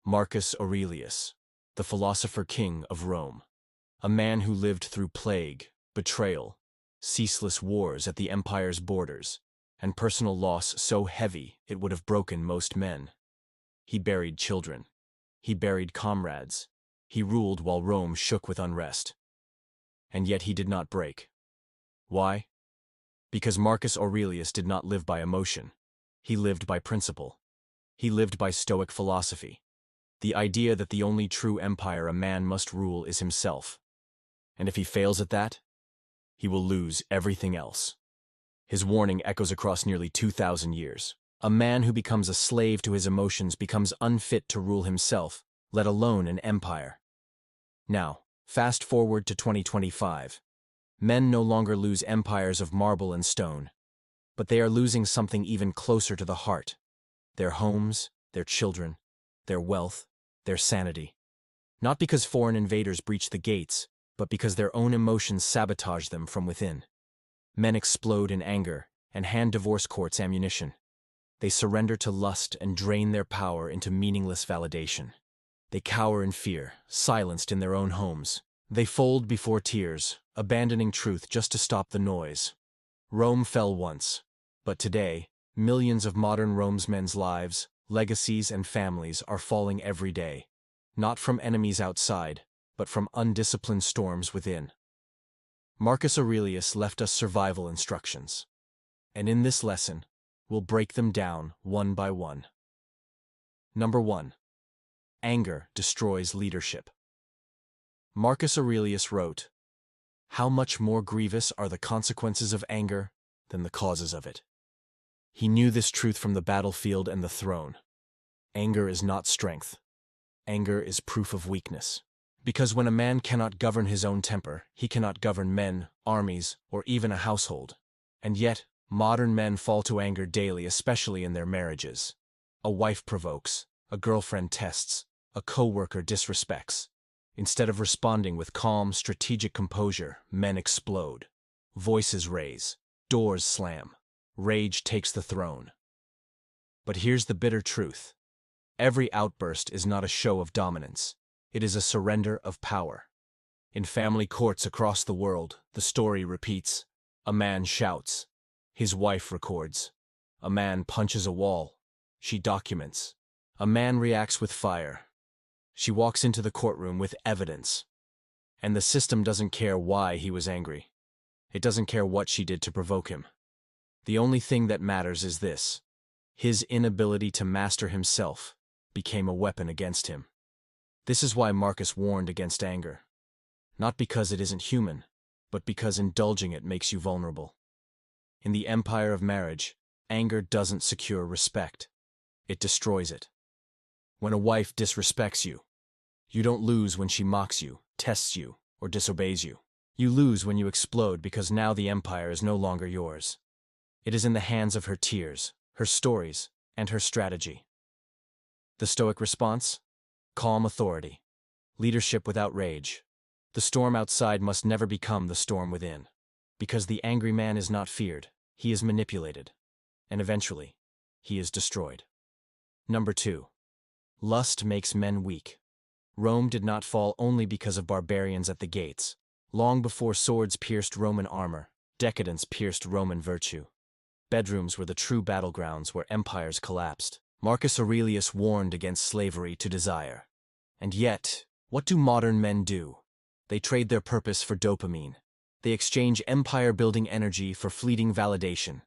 Marcus Aurelius, the philosopher king of Rome, a man who lived through plague, betrayal, ceaseless wars at the empire's borders, and personal loss so heavy it would have broken most men. He buried children. He buried comrades. He ruled while Rome shook with unrest. And yet he did not break. Why? Because Marcus Aurelius did not live by emotion. He lived by principle. He lived by Stoic philosophy. The idea that the only true empire a man must rule is himself. And if he fails at that, he will lose everything else. His warning echoes across nearly 2,000 years. A man who becomes a slave to his emotions becomes unfit to rule himself, let alone an empire. Now, fast forward to 2025. Men no longer lose empires of marble and stone, but they are losing something even closer to the heart: their homes, their children, their wealth, their sanity. Not because foreign invaders breach the gates, but because their own emotions sabotage them from within. Men explode in anger and hand divorce courts ammunition. They surrender to lust and drain their power into meaningless validation. They cower in fear, silenced in their own homes. They fold before tears, abandoning truth just to stop the noise. Rome fell once, but today, millions of modern Rome's men's lives, legacies, and families are falling every day, not from enemies outside, but from undisciplined storms within. Marcus Aurelius left us survival instructions, and in this lesson, we'll break them down one by one. Number 1. Anger destroys leadership. Marcus Aurelius wrote, "How much more grievous are the consequences of anger than the causes of it." He knew this truth from the battlefield and the throne. Anger is not strength. Anger is proof of weakness. Because when a man cannot govern his own temper, he cannot govern men, armies, or even a household. And yet, modern men fall to anger daily, especially in their marriages. A wife provokes, a girlfriend tests, a co-worker disrespects. Instead of responding with calm, strategic composure, men explode. Voices raise, doors slam. Rage takes the throne. But here's the bitter truth. Every outburst is not a show of dominance. It is a surrender of power. In family courts across the world, the story repeats. A man shouts. His wife records. A man punches a wall. She documents. A man reacts with fire. She walks into the courtroom with evidence. And the system doesn't care why he was angry. It doesn't care what she did to provoke him. The only thing that matters is this: his inability to master himself became a weapon against him. This is why Marcus warned against anger. Not because it isn't human, but because indulging it makes you vulnerable. In the empire of marriage, anger doesn't secure respect. It destroys it. When a wife disrespects you, you don't lose when she mocks you, tests you, or disobeys you. You lose when you explode because now the empire is no longer yours. It is in the hands of her tears, her stories, and her strategy. The Stoic response? Calm authority. Leadership without rage. The storm outside must never become the storm within. Because the angry man is not feared, he is manipulated. And eventually, he is destroyed. Number 2. Lust makes men weak. Rome did not fall only because of barbarians at the gates. Long before swords pierced Roman armor, decadence pierced Roman virtue. Bedrooms were the true battlegrounds where empires collapsed. Marcus Aurelius warned against slavery to desire. And yet, what do modern men do? They trade their purpose for dopamine. They exchange empire-building energy for fleeting validation.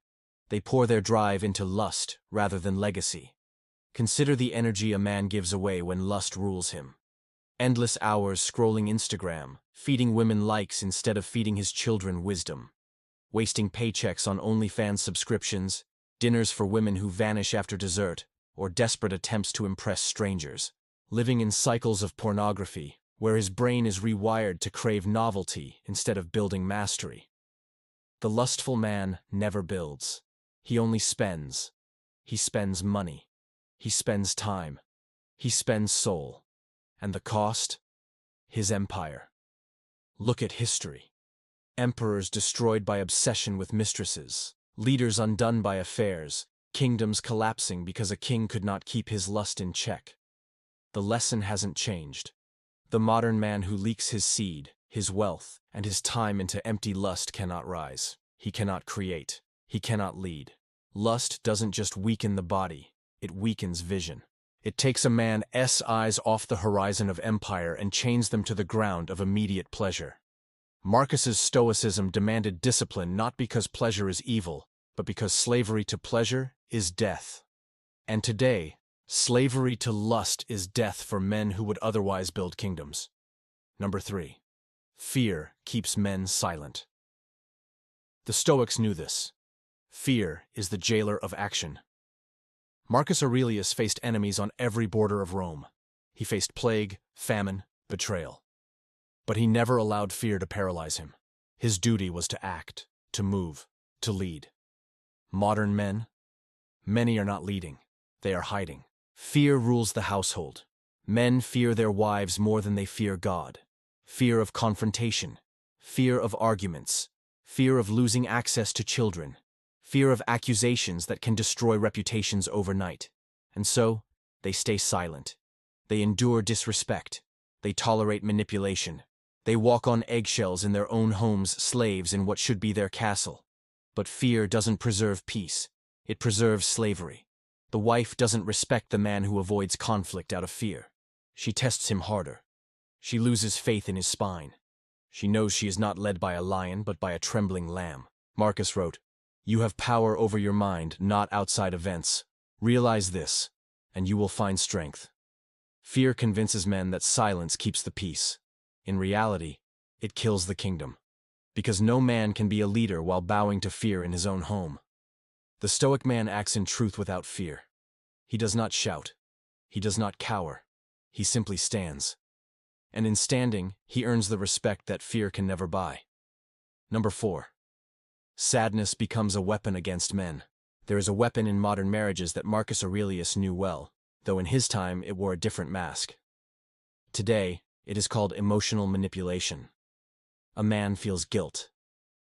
They pour their drive into lust rather than legacy. Consider the energy a man gives away when lust rules him. Endless hours scrolling Instagram, feeding women likes instead of feeding his children wisdom. Wasting paychecks on OnlyFans subscriptions, dinners for women who vanish after dessert, or desperate attempts to impress strangers. Living in cycles of pornography, where his brain is rewired to crave novelty instead of building mastery. The lustful man never builds. He only spends. He spends money. He spends time. He spends soul. And the cost? His empire. Look at history. Emperors destroyed by obsession with mistresses, leaders undone by affairs, kingdoms collapsing because a king could not keep his lust in check. the lesson hasn't changed. The modern man who leaks his seed, his wealth, and his time into empty lust cannot rise. He cannot create. He cannot lead. Lust doesn't just weaken the body, it weakens vision. It takes a man's eyes off the horizon of empire and chains them to the ground of immediate pleasure. Marcus's Stoicism demanded discipline not because pleasure is evil, but because slavery to pleasure is death. And today, slavery to lust is death for men who would otherwise build kingdoms. Number 3. Fear keeps men silent. The Stoics knew this. Fear is the jailer of action. Marcus Aurelius faced enemies on every border of Rome. He faced plague, famine, betrayal. But he never allowed fear to paralyze him. His duty was to act, to move, to lead. Modern men? Many are not leading. They are hiding. Fear rules the household. Men fear their wives more than they fear God. Fear of confrontation. Fear of arguments. Fear of losing access to children. Fear of accusations that can destroy reputations overnight. And so, they stay silent. They endure disrespect. They tolerate manipulation. They walk on eggshells in their own homes, slaves in what should be their castle. But fear doesn't preserve peace. It preserves slavery. The wife doesn't respect the man who avoids conflict out of fear. She tests him harder. She loses faith in his spine. She knows she is not led by a lion, but by a trembling lamb. Marcus wrote, "You have power over your mind, not outside events. Realize this, and you will find strength." Fear convinces men that silence keeps the peace. In reality, it kills the kingdom. Because no man can be a leader while bowing to fear in his own home. The Stoic man acts in truth without fear. He does not shout. He does not cower. He simply stands. And in standing, he earns the respect that fear can never buy. Number 4. Sadness becomes a weapon against men. There is a weapon in modern marriages that Marcus Aurelius knew well, though in his time it wore a different mask. Today, it is called emotional manipulation. A man feels guilt.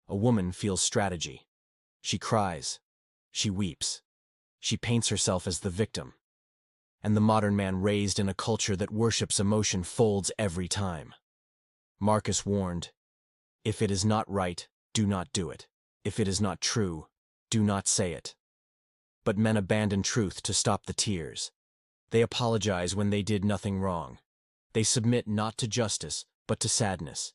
A woman feels strategy. She cries. She weeps. She paints herself as the victim. And the modern man raised in a culture that worships emotion folds every time. Marcus warned, "If it is not right, do not do it. If it is not true, do not say it." But men abandon truth to stop the tears. They apologize when they did nothing wrong. They submit not to justice, but to sadness.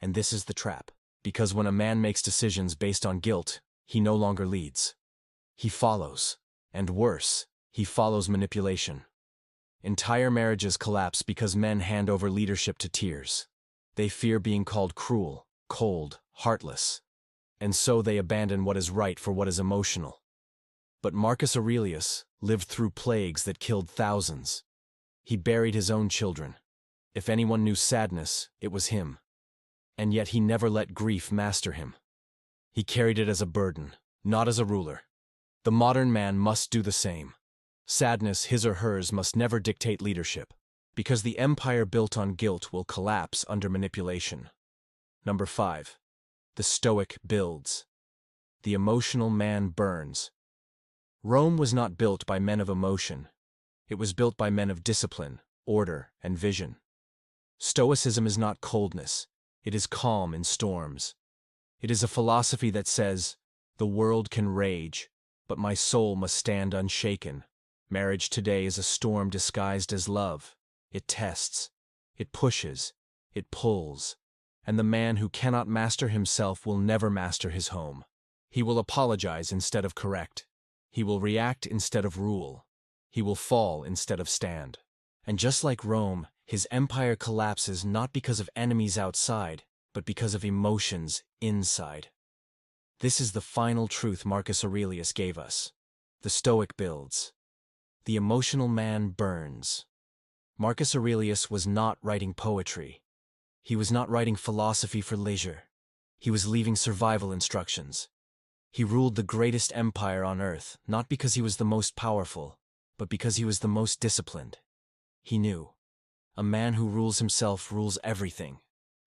And this is the trap. Because when a man makes decisions based on guilt, he no longer leads. He follows. And worse, he follows manipulation. Entire marriages collapse because men hand over leadership to tears. They fear being called cruel, cold, heartless. And so they abandon what is right for what is emotional. But Marcus Aurelius lived through plagues that killed thousands. He buried his own children. If anyone knew sadness, it was him. And yet he never let grief master him. He carried it as a burden, not as a ruler. The modern man must do the same. Sadness, his or hers, must never dictate leadership, because the empire built on guilt will collapse under manipulation. Number 5. The Stoic builds. The emotional man burns. Rome was not built by men of emotion. It was built by men of discipline, order, and vision. Stoicism is not coldness. It is calm in storms. It is a philosophy that says, "The world can rage, but my soul must stand unshaken." Marriage today is a storm disguised as love. It tests. It pushes. It pulls. And the man who cannot master himself will never master his home. He will apologize instead of correct. He will react instead of rule. He will fall instead of stand. And just like Rome, his empire collapses not because of enemies outside, but because of emotions inside. This is the final truth Marcus Aurelius gave us. The Stoic builds. The emotional man burns. Marcus Aurelius was not writing poetry. He was not writing philosophy for leisure. He was leaving survival instructions. He ruled the greatest empire on earth, not because he was the most powerful, but because he was the most disciplined. He knew. A man who rules himself rules everything.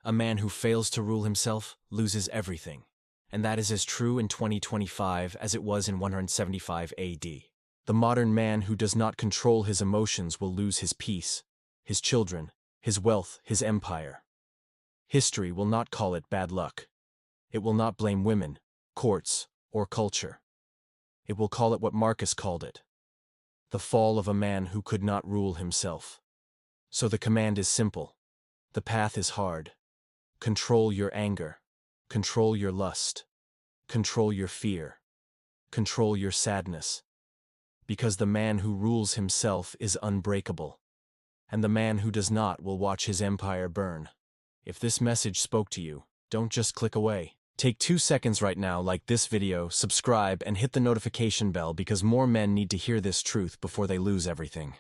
A man who fails to rule himself loses everything. And that is as true in 2025 as it was in 175 AD. The modern man who does not control his emotions will lose his peace. his children, his wealth, his empire. History will not call it bad luck. It will not blame women, courts, or culture. It will call it what Marcus called it: the fall of a man who could not rule himself. So the command is simple. The path is hard. Control your anger. Control your lust. Control your fear. Control your sadness. Because the man who rules himself is unbreakable, and the man who does not will watch his empire burn. If this message spoke to you, don't just click away. Take 2 seconds right now, like this video, subscribe, and hit the notification bell because more men need to hear this truth before they lose everything.